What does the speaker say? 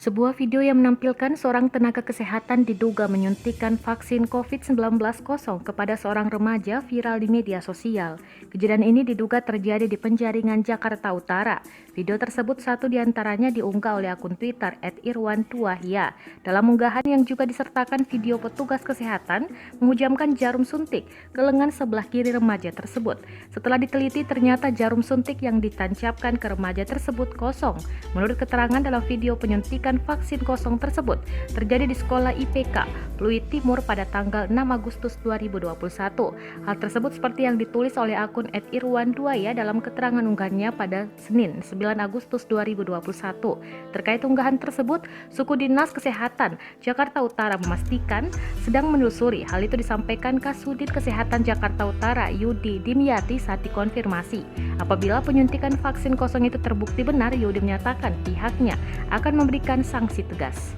Sebuah video yang menampilkan seorang tenaga kesehatan diduga menyuntikkan vaksin COVID-19 kosong kepada seorang remaja viral di media sosial. Kejadian ini diduga terjadi di Penjaringan, Jakarta Utara. Video tersebut satu diantaranya diunggah oleh akun Twitter @irwantuahya. Dalam unggahan yang juga disertakan video petugas kesehatan menghujamkan jarum suntik ke lengan sebelah kiri remaja tersebut. Setelah diteliti ternyata jarum suntik yang ditancapkan ke remaja tersebut kosong. Menurut keterangan dalam video, penyuntikan vaksin kosong tersebut terjadi di sekolah IPK Pluit Timur pada tanggal 6 Agustus 2021. Hal tersebut seperti yang ditulis oleh akun @irwantuahya dalam keterangan unggahannya pada Senin 9 Agustus 2021. Terkait unggahan tersebut, Suku Dinas Kesehatan Jakarta Utara memastikan sedang menelusuri. Hal itu disampaikan Kasudit Kesehatan Jakarta Utara Yudi Dimyati saat dikonfirmasi. Apabila penyuntikan vaksin kosong itu terbukti benar, Yudi menyatakan pihaknya akan memberikan sanksi tegas.